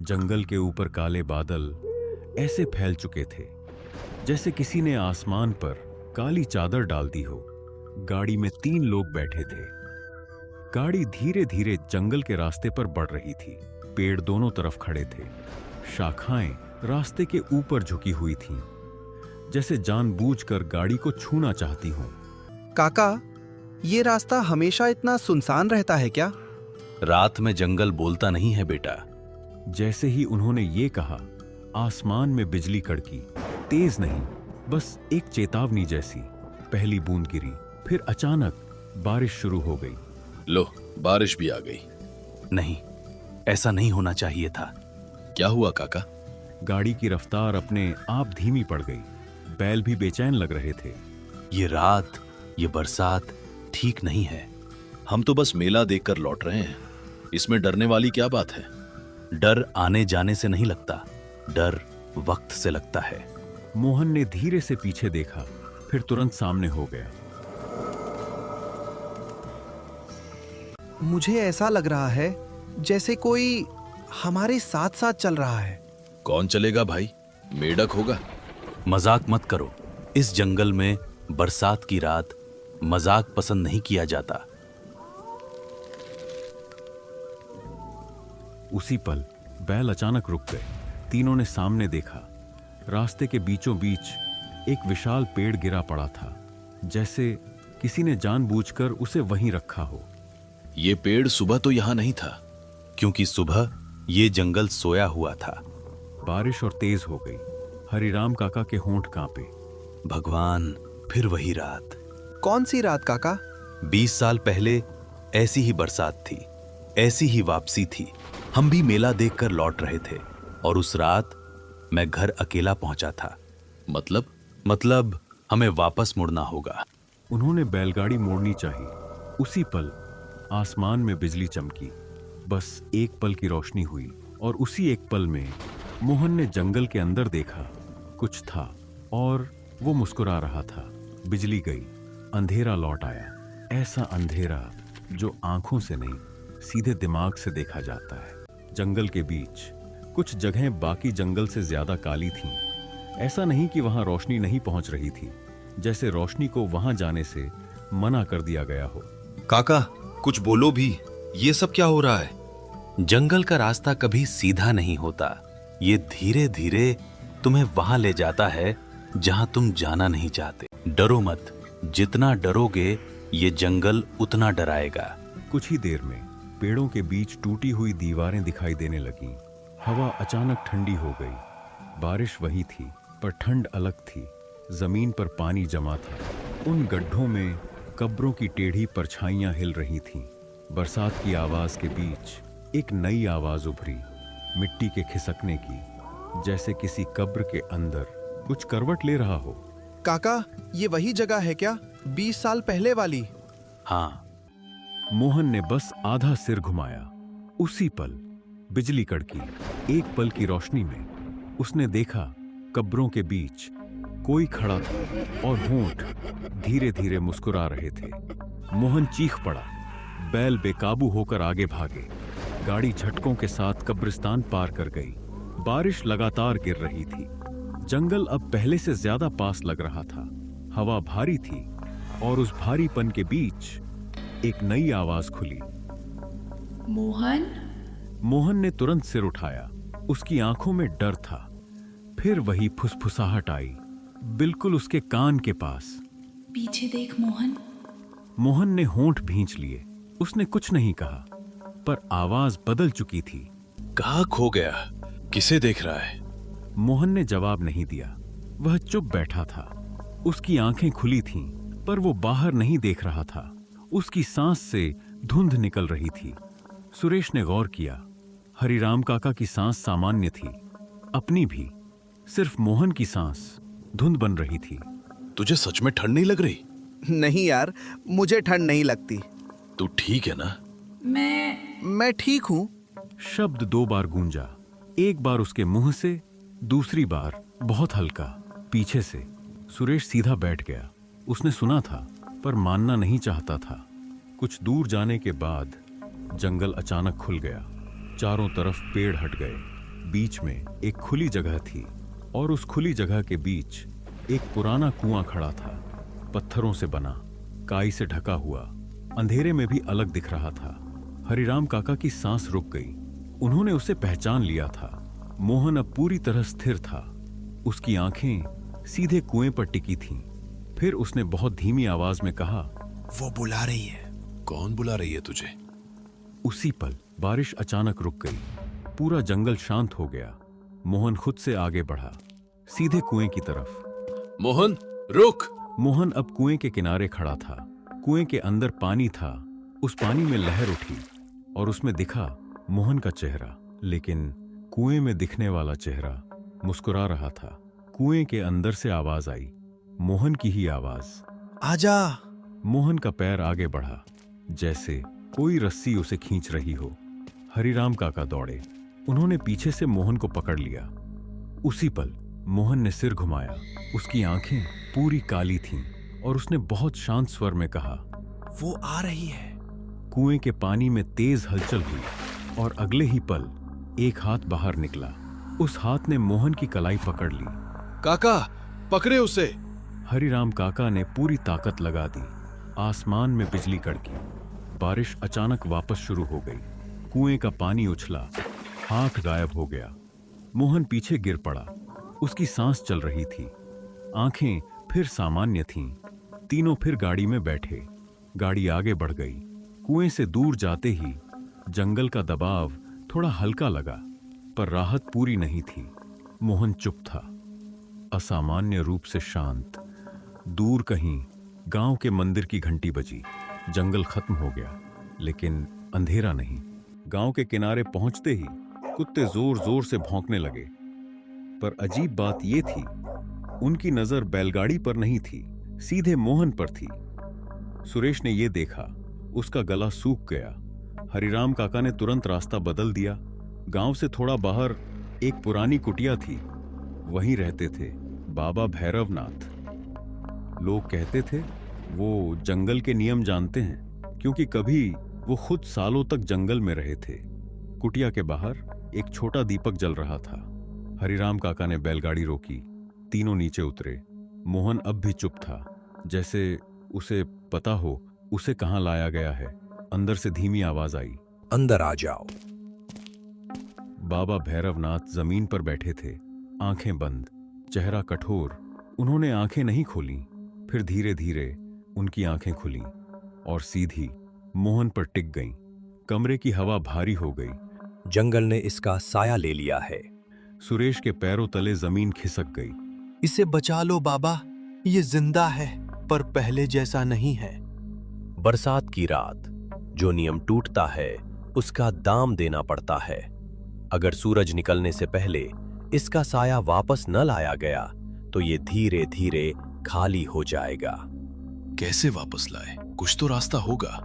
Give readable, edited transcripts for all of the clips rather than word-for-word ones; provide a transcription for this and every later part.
जंगल के ऊपर काले बादल ऐसे फैल चुके थे जैसे किसी ने आसमान पर काली चादर डाल दी हो। गाड़ी में 3 लोग बैठे थे। गाड़ी धीरे धीरे जंगल के रास्ते पर बढ़ रही थी। पेड़ दोनों तरफ खड़े थे। शाखाएं रास्ते के ऊपर झुकी हुई थीं, जैसे जानबूझकर गाड़ी को छूना चाहती हों। काका, ये रास्ता हमेशा इतना सुनसान रहता है क्या? रात में जंगल बोलता नहीं है बेटा। जैसे ही उन्होंने ये कहा, आसमान में बिजली कड़की। तेज नहीं, बस एक चेतावनी जैसी। पहली बूंद गिरी, फिर अचानक बारिश शुरू हो गई। लो, बारिश भी आ गई। नहीं, ऐसा नहीं होना चाहिए था। क्या हुआ काका? गाड़ी की रफ्तार अपने आप धीमी पड़ गई। बैल भी बेचैन लग रहे थे। ये रात, ये बरसात ठीक नहीं है। हम तो बस मेला देखकर लौट रहे हैं। इसमें डरने वाली क्या बात है? डर आने जाने से नहीं लगता, डर वक्त से लगता है। मोहन ने धीरे से पीछे देखा, फिर तुरंत सामने हो गया। मुझे ऐसा लग रहा है जैसे कोई हमारे साथ साथ चल रहा है। कौन चलेगा भाई? मेढक होगा। मजाक मत करो। इस जंगल में बरसात की रात मजाक पसंद नहीं किया जाता। उसी पल बैल अचानक रुक गए। तीनों ने सामने देखा। रास्ते के बीचों बीच एक विशाल पेड़ गिरा पड़ा था, जैसे किसी ने जानबूझकर उसे वहीं रखा हो। ये पेड़ सुबह तो यहां नहीं था। क्योंकि सुबह ये जंगल सोया हुआ था। बारिश और तेज हो गई। हरिराम काका के होंठ कांपे। भगवान, फिर वही रात। कौन सी रात काका? 20 साल पहले ऐसी ही बरसात थी, ऐसी ही वापसी थी। हम भी मेला देखकर लौट रहे थे और उस रात मैं घर अकेला पहुंचा था। मतलब हमें वापस मुड़ना होगा। उन्होंने बैलगाड़ी मोड़नी चाहिए। उसी पल आसमान में बिजली चमकी। बस एक पल की रोशनी हुई और उसी एक पल में मोहन ने जंगल के अंदर देखा। कुछ था और वो मुस्कुरा रहा था। बिजली गई, अंधेरा लौट आया। ऐसा अंधेरा जो आंखों से नहीं, सीधे दिमाग से देखा जाता है। जंगल के बीच कुछ जगहें बाकी जंगल से ज्यादा काली थीं। ऐसा नहीं कि वहां रोशनी नहीं पहुंच रही थी, जैसे रोशनी को वहां जाने से मना कर दिया गया हो। काका, कुछ बोलो भी। ये सब क्या हो रहा है? जंगल का रास्ता कभी सीधा नहीं होता। ये धीरे धीरे तुम्हें वहां ले जाता है जहां तुम जाना नहीं चाहते। डरो मत। जितना डरोगे ये जंगल उतना डराएगा। कुछ ही देर में पेड़ों के बीच टूटी हुई दीवारें दिखाई देने लगीं। हवा अचानक ठंडी हो गई। बारिश वही थी, पर ठंड अलग थी। जमीन पर पानी जमा था। उन गड्ढों में कब्रों की टेढ़ी परछाइयां हिल रही थीं। बरसात की आवाज के बीच एक नई आवाज उभरी, मिट्टी के खिसकने की, जैसे किसी कब्र के अंदर कुछ करवट ले रहा हो। काका, ये वही जगह है क्या, 20 साल पहले वाली? हाँ। मोहन ने बस आधा सिर घुमाया। उसी पल बिजली कड़की। एक पल की रोशनी में उसने देखा कब्रों के बीच कोई खड़ा था और होंठ धीरे धीरे मुस्कुरा रहे थे। मोहन चीख पड़ा। बैल बेकाबू होकर आगे भागे। गाड़ी झटकों के साथ कब्रिस्तान पार कर गई। बारिश लगातार गिर रही थी। जंगल अब पहले से ज्यादा पास लग रहा था। हवा भारी थी और उस भारीपन के बीच एक नई आवाज खुली। मोहन? मोहन ने तुरंत सिर उठाया। उसकी आंखों में डर था। फिर वही फुसफुसाहट आई, बिल्कुल उसके कान के पास। पीछे देख मोहन। मोहन ने होंठ भींच लिए। उसने कुछ नहीं कहा, पर आवाज बदल चुकी थी। कहाँ खो गया? किसे देख रहा है? मोहन ने जवाब नहीं दिया। वह चुप बैठा था। उसकी आंखें खुली थीं, पर वो बाहर नहीं देख रहा था। उसकी सांस से धुंध निकल रही थी। सुरेश ने गौर किया। हरिराम काका की सांस सामान्य थी, अपनी भी। सिर्फ मोहन की सांस धुंध बन रही थी। तुझे सच में ठंड नहीं लग रही? नहीं यार, मुझे ठंड नहीं लगती। तू ठीक है ना? मैं ठीक हूं। शब्द 2 बार गूंजा। एक बार उसके मुंह से, दूसरी बार बहुत हल्का पीछे से। सुरेश सीधा बैठ गया। उसने सुना था, पर मानना नहीं चाहता था। कुछ दूर जाने के बाद जंगल अचानक खुल गया। चारों तरफ पेड़ हट गए। बीच में एक खुली जगह थी और उस खुली जगह के बीच एक पुराना कुआं खड़ा था, पत्थरों से बना, काई से ढका हुआ, अंधेरे में भी अलग दिख रहा था। हरिराम काका की सांस रुक गई। उन्होंने उसे पहचान लिया था। मोहन अब पूरी तरह स्थिर था। उसकी आंखें सीधे कुएं पर टिकी थीं। फिर उसने बहुत धीमी आवाज में कहा, वो बुला रही है। कौन बुला रही है तुझे? उसी पल बारिश अचानक रुक गई। पूरा जंगल शांत हो गया। मोहन खुद से आगे बढ़ा, सीधे कुएं की तरफ। मोहन, रुक! मोहन अब कुएं के किनारे खड़ा था। कुएं के अंदर पानी था। उस पानी में लहर उठी और उसमें दिखा मोहन का चेहरा, लेकिन कुएं में दिखने वाला चेहरा मुस्कुरा रहा था। कुएं के अंदर से आवाज आई, मोहन की ही आवाज। आजा। मोहन का पैर आगे बढ़ा, जैसे कोई रस्सी उसे खींच रही हो। हरिराम काका दौड़े। उन्होंने पीछे से मोहन को पकड़ लिया। उसी पल मोहन ने सिर घुमाया। उसकी आंखें पूरी काली थीं और उसने बहुत शांत स्वर में कहा, वो आ रही है। कुएं के पानी में तेज हलचल हुई और अगले ही पल एक हाथ बाहर निकला। उस हाथ ने मोहन की कलाई पकड़ ली। काका, पकड़े उसे! हरिराम काका ने पूरी ताकत लगा दी। आसमान में बिजली कड़की। बारिश अचानक वापस शुरू हो गई। कुएं का पानी उछला, हाथ गायब हो गया। मोहन पीछे गिर पड़ा। उसकी सांस चल रही थी। आंखें फिर सामान्य थीं। तीनों फिर गाड़ी में बैठे। गाड़ी आगे बढ़ गई। कुएं से दूर जाते ही जंगल का दबाव थोड़ा हल्का लगा, पर राहत पूरी नहीं थी। मोहन चुप था, असामान्य रूप से शांत। दूर कहीं गांव के मंदिर की घंटी बजी। जंगल खत्म हो गया, लेकिन अंधेरा नहीं। गांव के किनारे पहुंचते ही कुत्ते जोर जोर से भौंकने लगे। पर अजीब बात यह थी, उनकी नजर बैलगाड़ी पर नहीं थी, सीधे मोहन पर थी। सुरेश ने यह देखा, उसका गला सूख गया। हरिराम काका ने तुरंत रास्ता बदल दिया। गांव से थोड़ा बाहर एक पुरानी कुटिया थी। वहीं रहते थे बाबा भैरवनाथ। लोग कहते थे वो जंगल के नियम जानते हैं, क्योंकि कभी वो खुद सालों तक जंगल में रहे थे। कुटिया के बाहर एक छोटा दीपक जल रहा था। हरिराम काका ने बैलगाड़ी रोकी। तीनों नीचे उतरे। मोहन अब भी चुप था, जैसे उसे पता हो उसे कहां लाया गया है। अंदर से धीमी आवाज आई, अंदर आ जाओ। बाबा भैरवनाथ जमीन पर बैठे थे, आंखें बंद, चेहरा कठोर। उन्होंने आंखें नहीं खोली। फिर धीरे धीरे उनकी आंखें खुली और सीधी मोहन पर टिक गईं। कमरे की हवा भारी हो गई। जंगल ने इसका साया ले लिया है। सुरेश के पैरों तले जमीन खिसक गई। इसे बचा लो बाबा, ये जिंदा है पर पहले जैसा नहीं है। बरसात की रात, जो नियम टूटता है उसका दाम देना पड़ता है। अगर सूरज निकलने से पहले इसका साया वापस न लाया गया तो ये धीरे धीरे खाली हो जाएगा। कैसे वापस लाए? कुछ तो रास्ता होगा।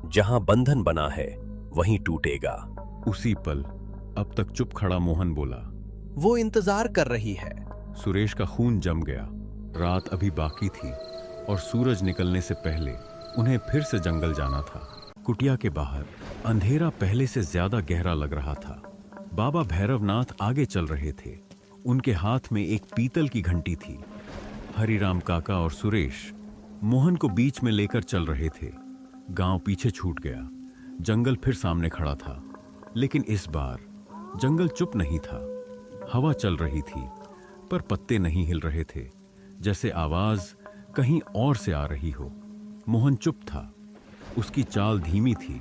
जहां बंधन बना है वहीं टूटेगा। उसी पल अब तक चुप खड़ा मोहन बोला, वो इंतजार कर रही है। सुरेश का खून जम गया। रात अभी बाकी थी और सूरज निकलने से पहले उन्हें फिर से जंगल जाना था। कुटिया के बाहर अंधेरा पहले से ज्यादा गहरा लग रहा था। बाबा भैरवनाथ आगे चल रहे थे। उनके हाथ में एक पीतल की घंटी थी। हरिराम काका और सुरेश मोहन को बीच में लेकर चल रहे थे। गांव पीछे छूट गया। जंगल फिर सामने खड़ा था, लेकिन इस बार जंगल चुप नहीं था। हवा चल रही थी, पर पत्ते नहीं हिल रहे थे, जैसे आवाज कहीं और से आ रही हो। मोहन चुप था। उसकी चाल धीमी थी,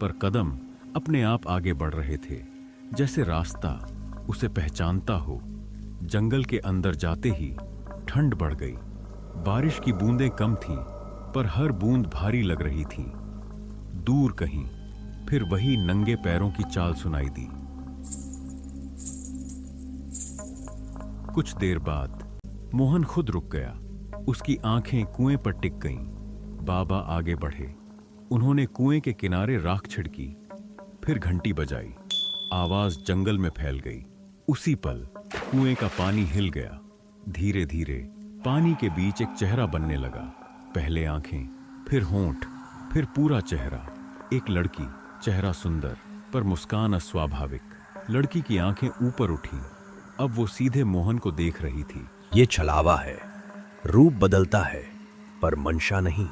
पर कदम अपने आप आगे बढ़ रहे थे, जैसे रास्ता उसे पहचानता हो। जंगल के अंदर जाते ही ठंड बढ़ गई। बारिश की बूंदें कम थीं, पर हर बूंद भारी लग रही थी। दूर कहीं फिर वही नंगे पैरों की चाल सुनाई दी। कुछ देर बाद मोहन खुद रुक गया। उसकी आंखें कुएं पर टिक गईं। बाबा आगे बढ़े। उन्होंने कुएं के किनारे राख छिड़की, फिर घंटी बजाई। आवाज जंगल में फैल गई। उसी पल कुएं का पानी हिल गया। धीरे धीरे पानी के बीच एक चेहरा बनने लगा। पहले आंखें, फिर होंठ, फिर पूरा चेहरा। एक लड़की, चेहरा सुंदर पर मुस्कान अस्वाभाविक। लड़की की आंखें ऊपर उठी। अब वो सीधे मोहन को देख रही थी। ये छलावा है, रूप बदलता है पर मंशा नहीं।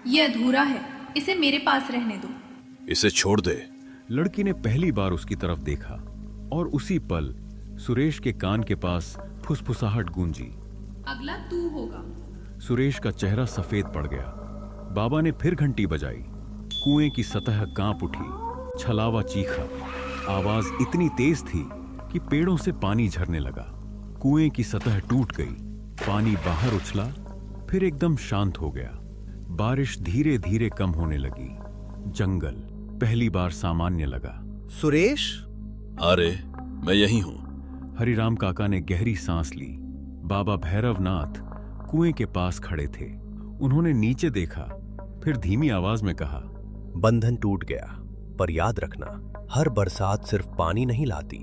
ये अधूरा है, इसे मेरे पास रहने दो। इसे छोड़ दे। लड़की ने पहली बार उसकी तरफ देखा और उसी पल सुरेश के कान के पास फुसफुसाहट गूंजी। अगला तू होगा। सुरेश का चेहरा सफेद पड़ गया। बाबा ने फिर घंटी बजाई। कुएं की सतह कांप उठी। छलावा चीखा। आवाज इतनी तेज थी कि पेड़ों से पानी झरने लगा। कुएं की सतह टूट गई। पानी बाहर उछला, फिर एकदम शांत हो गया। बारिश धीरे धीरे कम होने लगी। जंगल पहली बार सामान्य लगा। सुरेश, अरे मैं यही हूं। हरिराम काका ने गहरी सांस ली। बाबा भैरवनाथ कुएं के पास खड़े थे। उन्होंने नीचे देखा, फिर धीमी आवाज में कहा, बंधन टूट गया, पर याद रखना, हर बरसात सिर्फ पानी नहीं लाती।